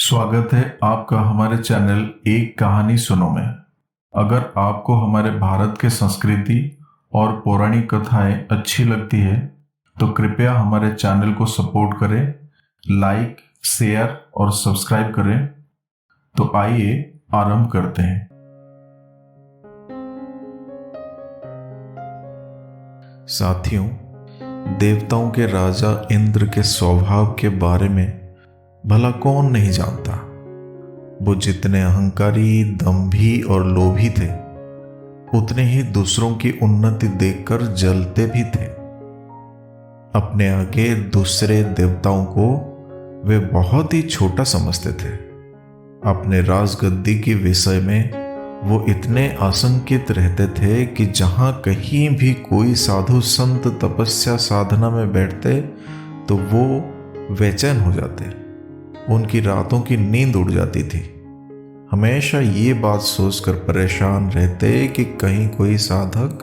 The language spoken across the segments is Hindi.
स्वागत है आपका हमारे चैनल एक कहानी सुनो में। अगर आपको हमारे भारत के संस्कृति और पौराणिक कथाएं अच्छी लगती है तो कृपया हमारे चैनल को सपोर्ट करें, लाइक, शेयर और सब्सक्राइब करें। तो आइए आरंभ करते हैं। साथियों, देवताओं के राजा इंद्र के स्वभाव के बारे में भला कौन नहीं जानता। वो जितने अहंकारी, दंभी और लोभी थे, उतने ही दूसरों की उन्नति देखकर जलते भी थे। अपने आगे दूसरे देवताओं को वे बहुत ही छोटा समझते थे। अपने राजगद्दी के विषय में वो इतने आशंकित रहते थे कि जहां कहीं भी कोई साधु संत तपस्या साधना में बैठते तो वो बेचैन हो जाते। उनकी रातों की नींद उड़ जाती थी। हमेशा ये बात सोचकर परेशान रहते कि कहीं कोई साधक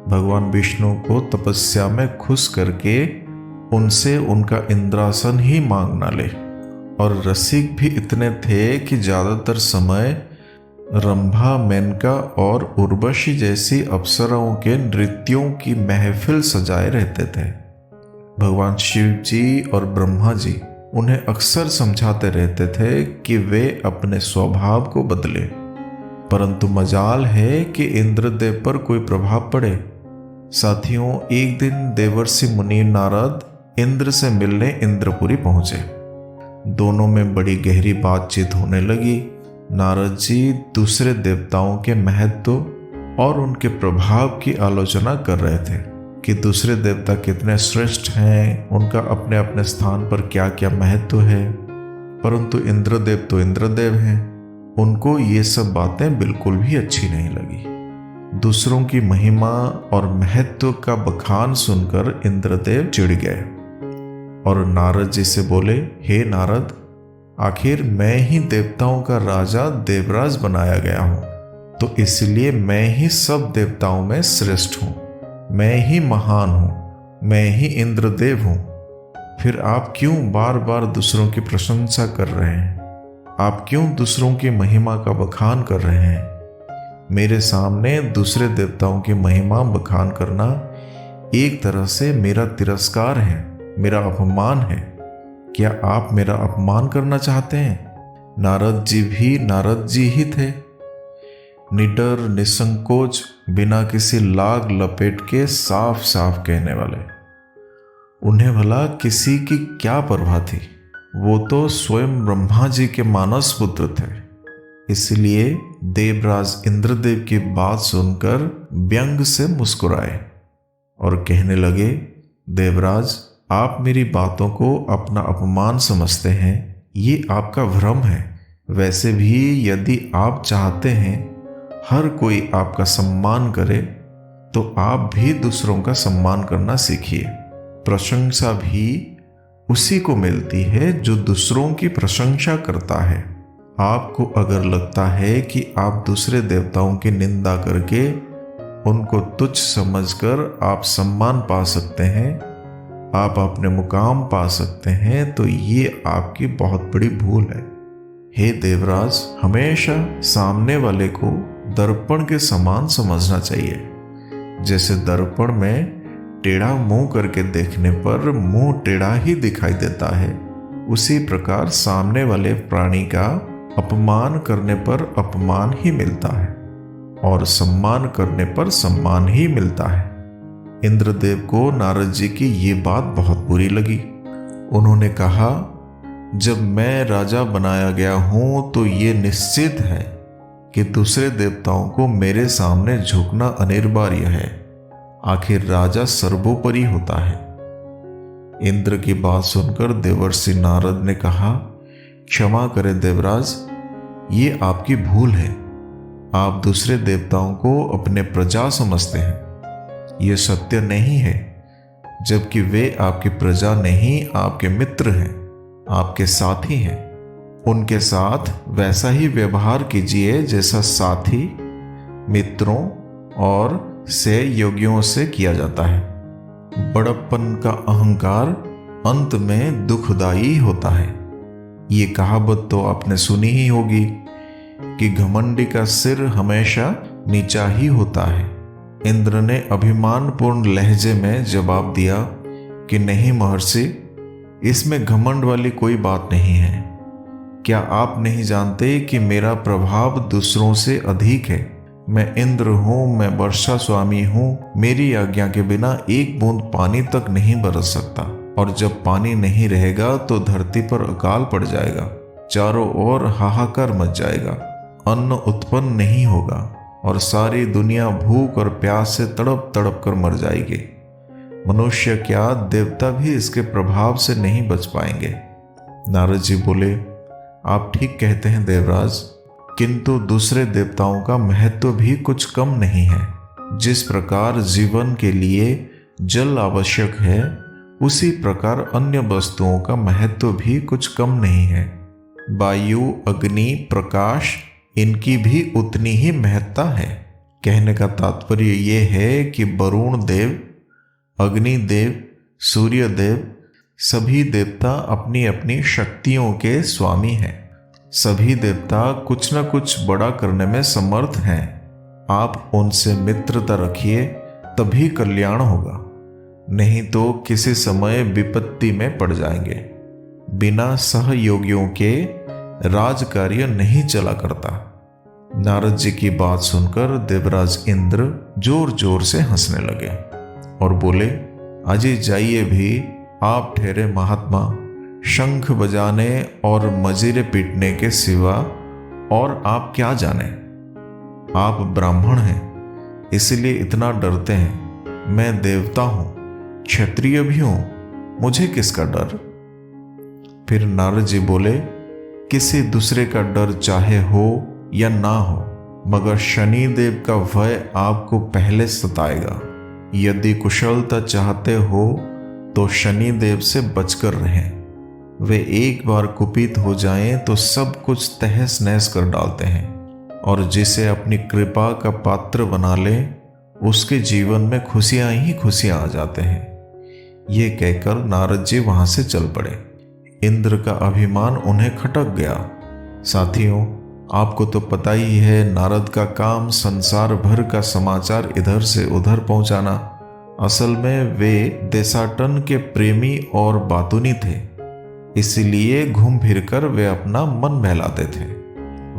भगवान विष्णु को तपस्या में खुश करके उनसे उनका इंद्रासन ही मांग ना ले। और रसिक भी इतने थे कि ज़्यादातर समय रंभा, मेनका और उर्वशी जैसी अप्सराओं के नृत्यों की महफिल सजाए रहते थे। भगवान शिव जी और ब्रह्मा जी उन्हें अक्सर समझाते रहते थे कि वे अपने स्वभाव को बदले, परंतु मजाल है कि इंद्रदेव पर कोई प्रभाव पड़े। साथियों, एक दिन देवर्षि मुनि नारद इंद्र से मिलने इंद्रपुरी पहुंचे। दोनों में बड़ी गहरी बातचीत होने लगी। नारद जी दूसरे देवताओं के महत्व और उनके प्रभाव की आलोचना कर रहे थे कि दूसरे देवता कितने श्रेष्ठ हैं, उनका अपने अपने स्थान पर क्या क्या महत्व है। परंतु इंद्रदेव तो इंद्रदेव हैं, उनको ये सब बातें बिल्कुल भी अच्छी नहीं लगी। दूसरों की महिमा और महत्व का बखान सुनकर इंद्रदेव चिढ़ गए और नारद जी से बोले, हे नारद, आखिर मैं ही देवताओं का राजा देवराज बनाया गया हूं, तो इसलिए मैं ही सब देवताओं में श्रेष्ठ हूं, मैं ही महान हूं, मैं ही इंद्रदेव हूं। फिर आप क्यों बार बार दूसरों की प्रशंसा कर रहे हैं? आप क्यों दूसरों की महिमा का बखान कर रहे हैं? मेरे सामने दूसरे देवताओं की महिमा बखान करना एक तरह से मेरा तिरस्कार है, मेरा अपमान है। क्या आप मेरा अपमान करना चाहते हैं? नारद जी भी नारद जी ही थे, निडर, निसंकोच, बिना किसी लाग लपेट के साफ साफ कहने वाले। उन्हें भला किसी की क्या परवाह थी? वो तो स्वयं ब्रह्मा जी के मानस पुत्र थे। इसलिए देवराज इंद्रदेव की बात सुनकर व्यंग से मुस्कुराए और कहने लगे, देवराज, आप मेरी बातों को अपना अपमान समझते हैं, ये आपका भ्रम है। वैसे भी यदि आप चाहते हैं हर कोई आपका सम्मान करे, तो आप भी दूसरों का सम्मान करना सीखिए। प्रशंसा भी उसी को मिलती है जो दूसरों की प्रशंसा करता है। आपको अगर लगता है कि आप दूसरे देवताओं की निंदा करके उनको तुच्छ समझकर आप सम्मान पा सकते हैं, आप अपने मुकाम पा सकते हैं, तो ये आपकी बहुत बड़ी भूल है। हे देवराज, हमेशा सामने वाले को दर्पण के समान समझना चाहिए। जैसे दर्पण में टेढ़ा मुंह करके देखने पर मुंह टेढ़ा ही दिखाई देता है, उसी प्रकार सामने वाले प्राणी का अपमान करने पर अपमान ही मिलता है और सम्मान करने पर सम्मान ही मिलता है। इंद्रदेव को नारद जी की ये बात बहुत बुरी लगी। उन्होंने कहा, जब मैं राजा बनाया गया हूं तो ये निश्चित है कि दूसरे देवताओं को मेरे सामने झुकना अनिवार्य है। आखिर राजा सर्वोपरि होता है। इंद्र की बात सुनकर देवर्षि नारद ने कहा, क्षमा करें देवराज, ये आपकी भूल है। आप दूसरे देवताओं को अपने प्रजा समझते हैं। ये सत्य नहीं है, जबकि वे आपकी प्रजा नहीं, आपके मित्र हैं, आपके साथी हैं। उनके साथ वैसा ही व्यवहार कीजिए जैसा साथी, मित्रों और सहयोगियों से किया जाता है। बड़प्पन का अहंकार अंत में दुखदायी होता है। ये कहावत तो आपने सुनी ही होगी कि घमंडी का सिर हमेशा नीचा ही होता है। इंद्र ने अभिमानपूर्ण लहजे में जवाब दिया कि नहीं महर्षि, इसमें घमंड वाली कोई बात नहीं है। क्या आप नहीं जानते कि मेरा प्रभाव दूसरों से अधिक है? मैं इंद्र हूँ, मैं वर्षा स्वामी हूँ। मेरी आज्ञा के बिना एक बूंद पानी तक नहीं बरस सकता, और जब पानी नहीं रहेगा तो धरती पर अकाल पड़ जाएगा, चारों ओर हाहाकार मच जाएगा, अन्न उत्पन्न नहीं होगा और सारी दुनिया भूख और प्यास से तड़प तड़प कर मर जाएगी। मनुष्य क्या, देवता भी इसके प्रभाव से नहीं बच पाएंगे। नारद जी बोले, आप ठीक कहते हैं देवराज, किंतु दूसरे देवताओं का महत्व भी कुछ कम नहीं है। जिस प्रकार जीवन के लिए जल आवश्यक है, उसी प्रकार अन्य वस्तुओं का महत्व भी कुछ कम नहीं है। वायु, अग्नि, प्रकाश, इनकी भी उतनी ही महत्ता है। कहने का तात्पर्य ये है कि वरुण देव, अग्निदेव, सूर्य देव, सभी देवता अपनी अपनी शक्तियों के स्वामी हैं। सभी देवता कुछ न कुछ बड़ा करने में समर्थ हैं। आप उनसे मित्रता रखिए, तभी कल्याण होगा, नहीं तो किसी समय विपत्ति में पड़ जाएंगे। बिना सहयोगियों के राज कार्य नहीं चला करता। नारद जी की बात सुनकर देवराज इंद्र जोर जोर से हंसने लगे और बोले, अजय जाइए भी, आप ठहरे महात्मा, शंख बजाने और मजीरे पीटने के सिवा और आप क्या जाने। आप ब्राह्मण हैं, इसलिए इतना डरते हैं। मैं देवता हूं, क्षत्रिय भी हूं, मुझे किसका डर। फिर नारद जी बोले, किसी दूसरे का डर चाहे हो या ना हो, मगर शनि देव का भय आपको पहले सताएगा। यदि कुशलता चाहते हो तो शनि देव से बचकर रहें। वे एक बार कुपित हो जाएं तो सब कुछ तहस नहस कर डालते हैं, और जिसे अपनी कृपा का पात्र बना ले, उसके जीवन में खुशियां ही खुशियां आ जाते हैं। ये कहकर नारद जी वहां से चल पड़े। इंद्र का अभिमान उन्हें खटक गया। साथियों, आपको तो पता ही है, नारद का काम संसार भर का समाचार इधर से उधर पहुंचाना। असल में वे देशाटन के प्रेमी और बातूनी थे, इसलिए घूम फिरकर वे अपना मन बहलाते थे।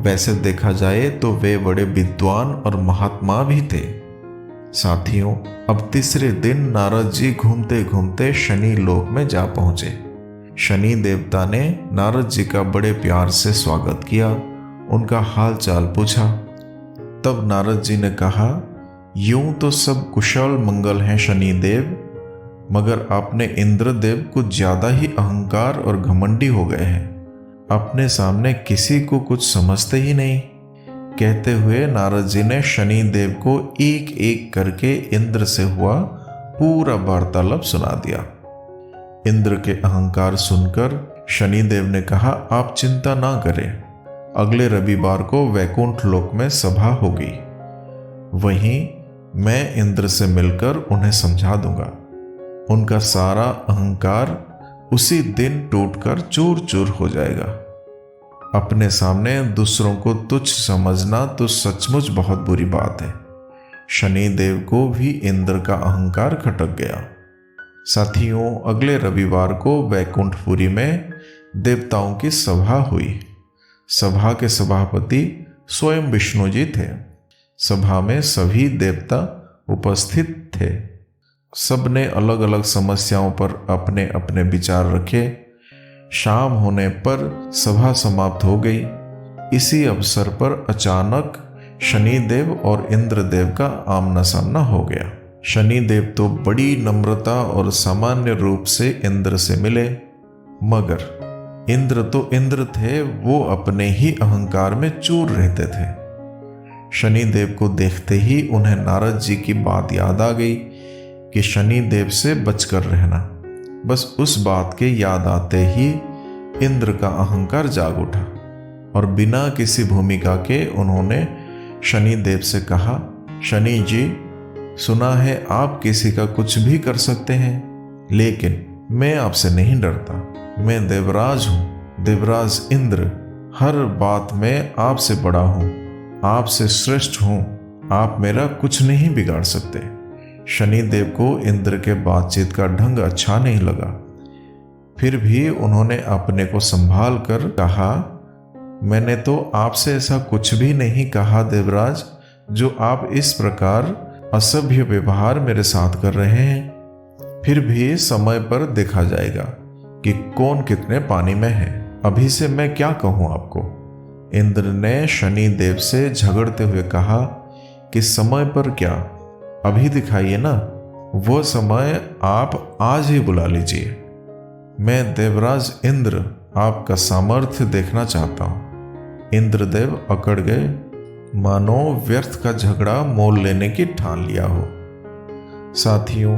वैसे देखा जाए तो वे बड़े विद्वान और महात्मा भी थे। साथियों, अब तीसरे दिन नारद जी घूमते घूमते शनि लोक में जा पहुंचे। शनि देवता ने नारद जी का बड़े प्यार से स्वागत किया, उनका हाल चाल पूछा। तब नारद जी ने कहा, यूं तो सब कुशल मंगल हैं शनि देव, मगर आपने इंद्रदेव कुछ ज्यादा ही अहंकार और घमंडी हो गए हैं। अपने सामने किसी को कुछ समझते ही नहीं। कहते हुए नारद जी ने शनि देव को एक एक करके इंद्र से हुआ पूरा वार्तालाप सुना दिया। इंद्र के अहंकार सुनकर शनि देव ने कहा, आप चिंता ना करें, अगले रविवार को वैकुंठ लोक में सभा होगी, वहीं मैं इंद्र से मिलकर उन्हें समझा दूंगा। उनका सारा अहंकार उसी दिन टूटकर चूर चूर हो जाएगा। अपने सामने दूसरों को तुच्छ समझना तो सचमुच बहुत बुरी बात है। शनि देव को भी इंद्र का अहंकार खटक गया। साथियों, अगले रविवार को वैकुंठपुरी में देवताओं की सभा हुई। सभा के सभापति स्वयं विष्णु जी थे। सभा में सभी देवता उपस्थित थे। सबने अलग अलग समस्याओं पर अपने अपने विचार रखे। शाम होने पर सभा समाप्त हो गई। इसी अवसर पर अचानक शनिदेव और इंद्रदेव का आमना सामना हो गया। शनिदेव तो बड़ी नम्रता और सामान्य रूप से इंद्र से मिले, मगर इंद्र तो इंद्र थे, वो अपने ही अहंकार में चूर रहते थे। शनिदेव को देखते ही उन्हें नारद जी की बात याद आ गई कि शनिदेव से बचकर रहना। बस उस बात के याद आते ही इंद्र का अहंकार जाग उठा और बिना किसी भूमिका के उन्होंने शनिदेव से कहा, शनि जी, सुना है आप किसी का कुछ भी कर सकते हैं, लेकिन मैं आपसे नहीं डरता। मैं देवराज हूँ, देवराज इंद्र, हर बात में आपसे बड़ा हूं, आपसे श्रेष्ठ हूं, आप मेरा कुछ नहीं बिगाड़ सकते। शनिदेव को इंद्र के बातचीत का ढंग अच्छा नहीं लगा। फिर भी उन्होंने अपने को संभाल कर कहा, मैंने तो आपसे ऐसा कुछ भी नहीं कहा देवराज, जो आप इस प्रकार असभ्य व्यवहार मेरे साथ कर रहे हैं। फिर भी समय पर देखा जाएगा कि कौन कितने पानी में है। अभी से मैं क्या कहूं आपको। इंद्र ने शनि देव से झगड़ते हुए कहा कि समय पर क्या, अभी दिखाइए ना, वो समय आप आज ही बुला लीजिए। मैं देवराज इंद्र आपका सामर्थ्य देखना चाहता हूं। इंद्रदेव अकड़ गए, मानो व्यर्थ का झगड़ा मोल लेने की ठान लिया हो। साथियों,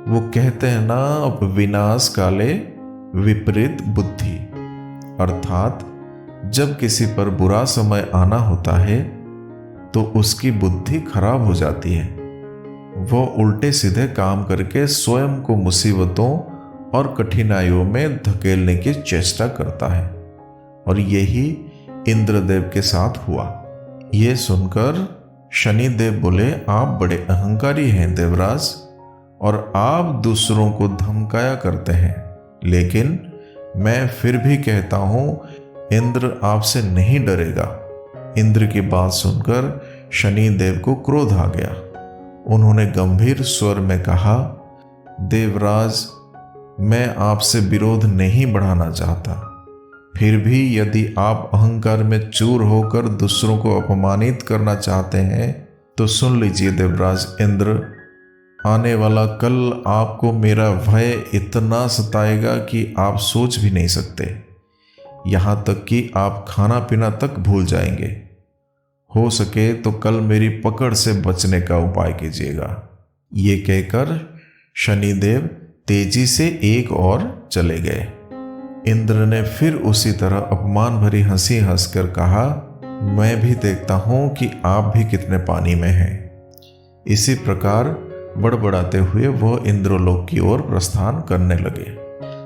वो कहते हैं ना, विनाश काले विपरीत बुद्धि, अर्थात जब किसी पर बुरा समय आना होता है तो उसकी बुद्धि खराब हो जाती है। वो उल्टे सीधे काम करके स्वयं को मुसीबतों और कठिनाइयों में धकेलने की चेष्टा करता है, और यही इंद्रदेव के साथ हुआ। ये सुनकर शनिदेव बोले, आप बड़े अहंकारी हैं देवराज, और आप दूसरों को धमकाया करते हैं, लेकिन मैं फिर भी कहता हूं, इंद्र आपसे नहीं डरेगा। इंद्र की बात सुनकर शनिदेव को क्रोध आ गया। उन्होंने गंभीर स्वर में कहा, देवराज, मैं आपसे विरोध नहीं बढ़ाना चाहता, फिर भी यदि आप अहंकार में चूर होकर दूसरों को अपमानित करना चाहते हैं तो सुन लीजिए देवराज इंद्र, आने वाला कल आपको मेरा भय इतना सताएगा कि आप सोच भी नहीं सकते। यहां तक कि आप खाना पीना तक भूल जाएंगे। हो सके तो कल मेरी पकड़ से बचने का उपाय कीजिएगा। ये कहकर शनिदेव तेजी से एक और चले गए। इंद्र ने फिर उसी तरह अपमान भरी हंसी हंसकर कहा, मैं भी देखता हूं कि आप भी कितने पानी में हैं। इसी प्रकार बड़बड़ाते हुए वह इंद्रलोक की ओर प्रस्थान करने लगे।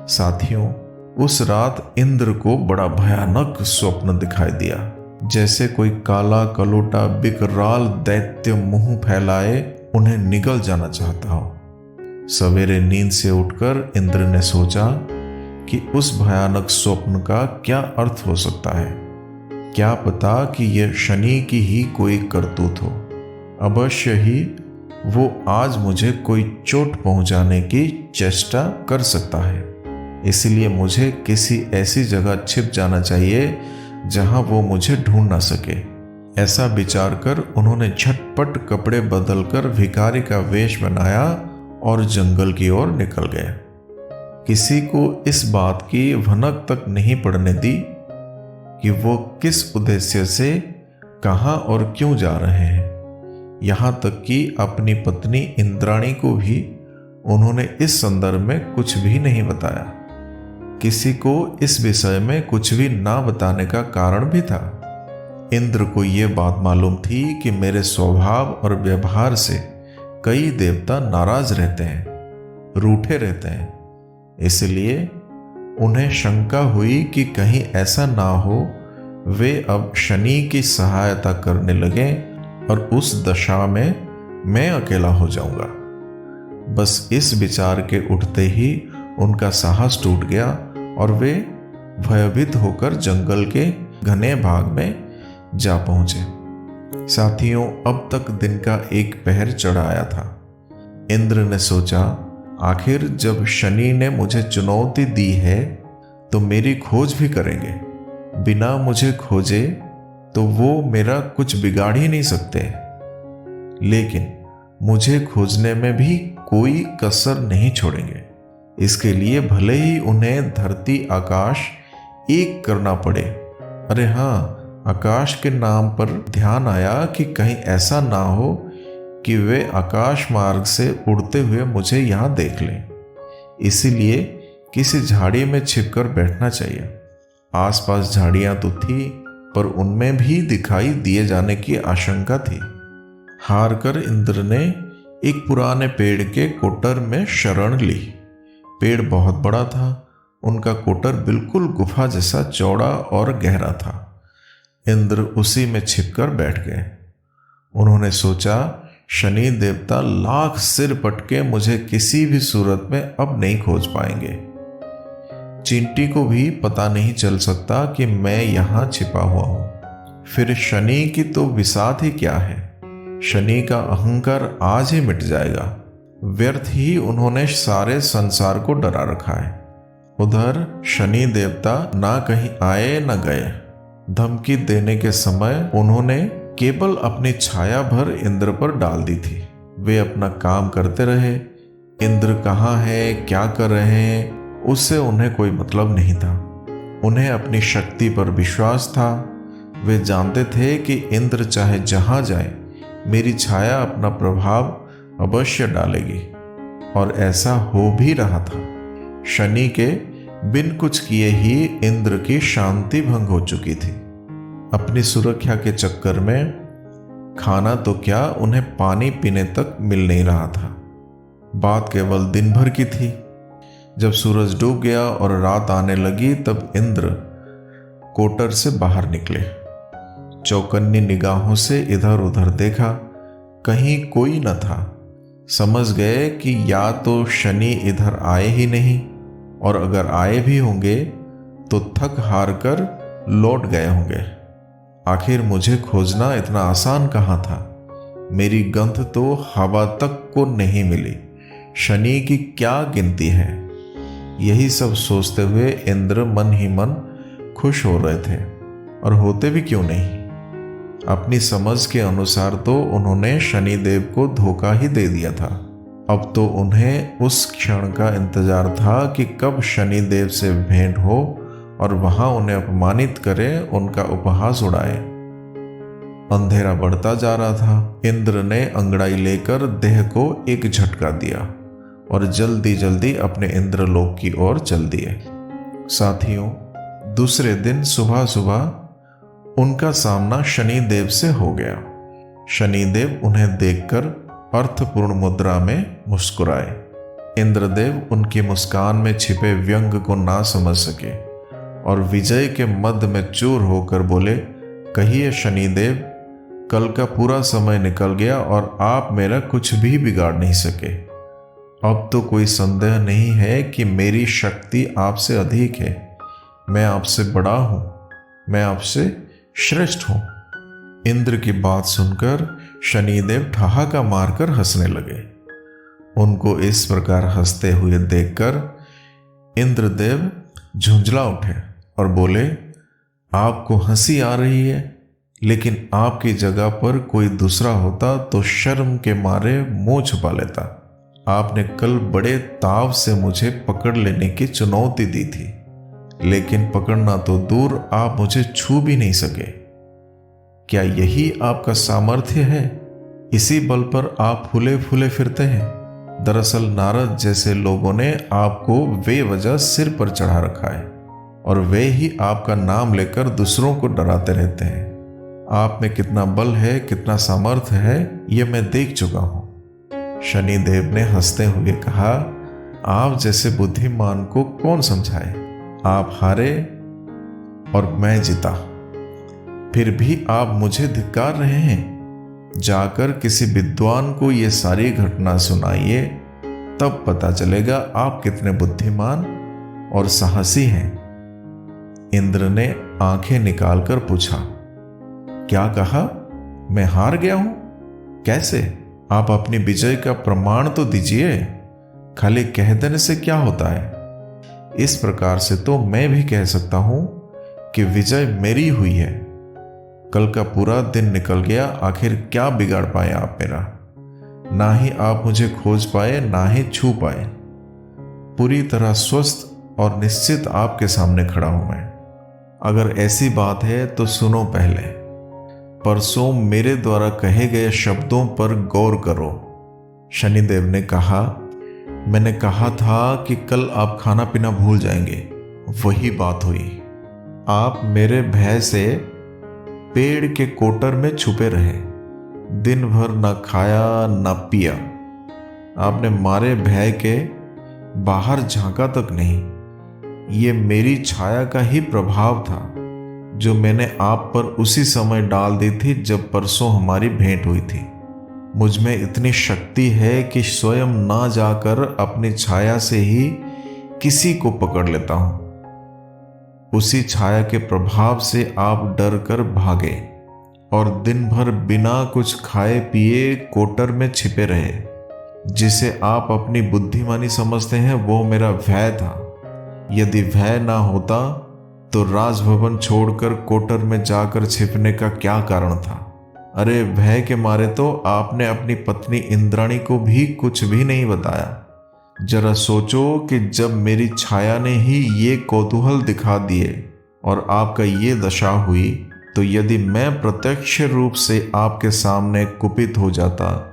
साथियों, उस रात इंद्र को बड़ा भयानक स्वप्न दिखाई दिया, जैसे कोई काला कलोटा विकराल दैत्य मुंह फैलाए उन्हें निगल जाना चाहता हो। सवेरे नींद से उठकर इंद्र ने सोचा कि उस भयानक स्वप्न का क्या अर्थ हो सकता है। क्या पता कि यह शनि की ही कोई करतूत हो। अवश्य ही वो आज मुझे कोई चोट पहुंचाने की चेष्टा कर सकता है, इसलिए मुझे किसी ऐसी जगह छिप जाना चाहिए जहां वो मुझे ढूंढ ना सके। ऐसा विचार कर उन्होंने झटपट कपड़े बदलकर भिखारी का वेश बनाया और जंगल की ओर निकल गए। किसी को इस बात की भनक तक नहीं पड़ने दी कि वो किस उद्देश्य से कहां और क्यों जा रहे हैं। यहां तक कि अपनी पत्नी इंद्राणी को भी उन्होंने इस संदर्भ में कुछ भी नहीं बताया। किसी को इस विषय में कुछ भी ना बताने का कारण भी था। इंद्र को यह बात मालूम थी कि मेरे स्वभाव और व्यवहार से कई देवता नाराज रहते हैं, रूठे रहते हैं। इसलिए उन्हें शंका हुई कि कहीं ऐसा ना हो वे अब शनि की सहायता करने लगे और उस दशा में मैं अकेला हो जाऊंगा। बस इस विचार के उठते ही उनका साहस टूट गया और वे भयभीत होकर जंगल के घने भाग में जा पहुंचे। साथियों, अब तक दिन का एक पहर चढ़ आया था। इंद्र ने सोचा, आखिर जब शनि ने मुझे चुनौती दी है तो मेरी खोज भी करेंगे। बिना मुझे खोजे तो वो मेरा कुछ बिगाड़ ही नहीं सकते, लेकिन मुझे खोजने में भी कोई कसर नहीं छोड़ेंगे। इसके लिए भले ही उन्हें धरती आकाश एक करना पड़े। अरे हाँ, आकाश के नाम पर ध्यान आया कि कहीं ऐसा ना हो कि वे आकाश मार्ग से उड़ते हुए मुझे यहां देख लें। इसीलिए किसी झाड़ी में छिपकर बैठना चाहिए। आसपास झाड़ियां तो थी, पर उनमें भी दिखाई दिए जाने की आशंका थी। हार कर इंद्र ने एक पुराने पेड़ के कोटर में शरण ली। पेड़ बहुत बड़ा था उनका कोटर बिल्कुल गुफा जैसा चौड़ा और गहरा था। इंद्र उसी में छिपकर बैठ गए। उन्होंने सोचा, शनि देवता लाख सिर पटके मुझे किसी भी सूरत में अब नहीं खोज पाएंगे। चींटी को भी पता नहीं चल सकता कि मैं यहां छिपा हुआ हूं। फिर शनि की तो विसात ही क्या है। शनि का अहंकार आज ही मिट जाएगा। व्यर्थ ही उन्होंने सारे संसार को डरा रखा है। उधर शनि देवता ना कहीं आए न गए। धमकी देने के समय उन्होंने केवल अपनी छाया भर इंद्र पर डाल दी थी। वे अपना काम करते रहे। इंद्र कहाँ है, क्या कर रहे हैं, उससे उन्हें कोई मतलब नहीं था। उन्हें अपनी शक्ति पर विश्वास था। वे जानते थे कि इंद्र चाहे जहां जाए, मेरी छाया अपना प्रभाव अवश्य डालेगी। और ऐसा हो भी रहा था। शनि के बिन कुछ किए ही इंद्र की शांति भंग हो चुकी थी। अपनी सुरक्षा के चक्कर में खाना तो क्या, उन्हें पानी पीने तक मिल नहीं रहा था। बात केवल दिन भर की थी। जब सूरज डूब गया और रात आने लगी, तब इंद्र कोटर से बाहर निकले। चौकन्नी निगाहों से इधर उधर देखा, कहीं कोई न था। समझ गए कि या तो शनि इधर आए ही नहीं, और अगर आए भी होंगे तो थक हार कर लौट गए होंगे। आखिर मुझे खोजना इतना आसान कहाँ था। मेरी गंध तो हवा तक को नहीं मिली। शनि की क्या गिनती है। यही सब सोचते हुए इंद्र मन ही मन खुश हो रहे थे, और होते भी क्यों नहीं। अपनी समझ के अनुसार तो उन्होंने शनिदेव को धोखा ही दे दिया था। अब तो उन्हें उस क्षण का इंतजार था कि कब शनिदेव से भेंट हो और वहां उन्हें अपमानित करे, उनका उपहास उड़ाए। अंधेरा बढ़ता जा रहा था। इंद्र ने अंगड़ाई लेकर देह को एक झटका दिया और जल्दी जल्दी अपने इंद्रलोक की ओर चल दिए। साथियों, दूसरे दिन सुबह सुबह उनका सामना शनिदेव से हो गया। शनिदेव उन्हें देखकर अर्थपूर्ण मुद्रा में मुस्कुराए। इंद्रदेव उनकी मुस्कान में छिपे व्यंग को ना समझ सके और विजय के मद में चूर होकर बोले, कहिए शनिदेव, कल का पूरा समय निकल गया और आप मेरा कुछ भी बिगाड़ नहीं सके। अब तो कोई संदेह नहीं है कि मेरी शक्ति आपसे अधिक है। मैं आपसे बड़ा हूं, मैं आपसे श्रेष्ठ हूं। इंद्र की बात सुनकर शनिदेव ठहाका मारकर हंसने लगे। उनको इस प्रकार हंसते हुए देखकर इंद्रदेव झुंझला उठे और बोले, आपको हंसी आ रही है, लेकिन आपकी जगह पर कोई दूसरा होता तो शर्म के मारे मुंह छुपा लेता। आपने कल बड़े ताव से मुझे पकड़ लेने की चुनौती दी थी, लेकिन पकड़ना तो दूर, आप मुझे छू भी नहीं सके। क्या यही आपका सामर्थ्य है? इसी बल पर आप फूले फूले फिरते हैं। दरअसल नारद जैसे लोगों ने आपको बेवजह सिर पर चढ़ा रखा है, और वे ही आपका नाम लेकर दूसरों को डराते रहते हैं। आप में कितना बल है, कितना सामर्थ्य है, ये मैं देख चुका हूं। शनिदेव ने हंसते हुए कहा, आप जैसे बुद्धिमान को कौन समझाए। आप हारे और मैं जीता, फिर भी आप मुझे धिक्कार रहे हैं। जाकर किसी विद्वान को ये सारी घटना सुनाइए, तब पता चलेगा आप कितने बुद्धिमान और साहसी हैं। इंद्र ने आंखें निकालकर पूछा, क्या कहा? मैं हार गया हूं? कैसे? आप अपनी विजय का प्रमाण तो दीजिए। खाली कह देने से क्या होता है? इस प्रकार से तो मैं भी कह सकता हूं कि विजय मेरी हुई है। कल का पूरा दिन निकल गया, आखिर क्या बिगाड़ पाए आप मेरा? ना ही आप मुझे खोज पाए, ना ही छू पाए। पूरी तरह स्वस्थ और निश्चित आपके सामने खड़ा हूं मैं। अगर ऐसी बात है तो सुनो पहले। परसों मेरे द्वारा कहे गए शब्दों पर गौर करो। शनिदेव ने कहा, मैंने कहा था कि कल आप खाना पीना भूल जाएंगे। वही बात हुई। आप मेरे भय से पेड़ के कोटर में छुपे रहे। दिन भर न खाया न पिया। आपने मारे भय के बाहर झांका तक नहीं। ये मेरी छाया का ही प्रभाव था जो मैंने आप पर उसी समय डाल दी थी जब परसों हमारी भेंट हुई थी। मुझ में इतनी शक्ति है कि स्वयं ना जाकर अपनी छाया से ही किसी को पकड़ लेता हूं। उसी छाया के प्रभाव से आप डर कर भागे और दिन भर बिना कुछ खाए पिए कोटर में छिपे रहे। जिसे आप अपनी बुद्धिमानी समझते हैं वो मेरा भय था। यदि भय ना होता तो राजभवन छोड़कर कोटर में जाकर छिपने का क्या कारण था? अरे भय के मारे तो आपने अपनी पत्नी इंद्राणी को भी कुछ भी नहीं बताया। जरा सोचो कि जब मेरी छाया ने ही ये कौतूहल दिखा दिए और आपका ये दशा हुई, तो यदि मैं प्रत्यक्ष रूप से आपके सामने कुपित हो जाता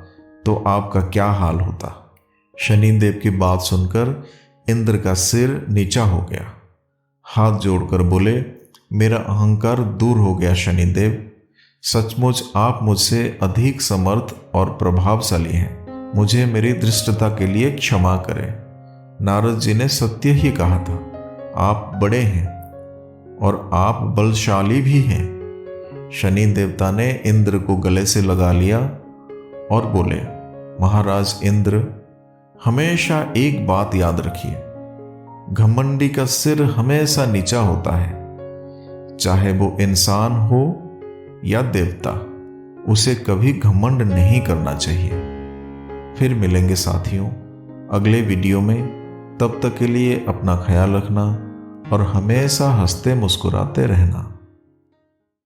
तो आपका क्या हाल होता? शनिदेव की बात सुनकर इंद्र का सिर नीचा हो गया। हाथ जोड़कर बोले, मेरा अहंकार दूर हो गया शनिदेव। सचमुच आप मुझसे अधिक समर्थ और प्रभावशाली हैं। मुझे मेरी धृष्टता के लिए क्षमा करें। नारद जी ने सत्य ही कहा था। आप बड़े हैं और आप बलशाली भी हैं। शनि देवता ने इंद्र को गले से लगा लिया और बोले, महाराज इंद्र, हमेशा एक बात याद रखिए, घमंडी का सिर हमेशा नीचा होता है। चाहे वो इंसान हो या देवता, उसे कभी घमंड नहीं करना चाहिए। फिर मिलेंगे साथियों अगले वीडियो में। तब तक के लिए अपना ख्याल रखना और हमेशा हंसते मुस्कुराते रहना।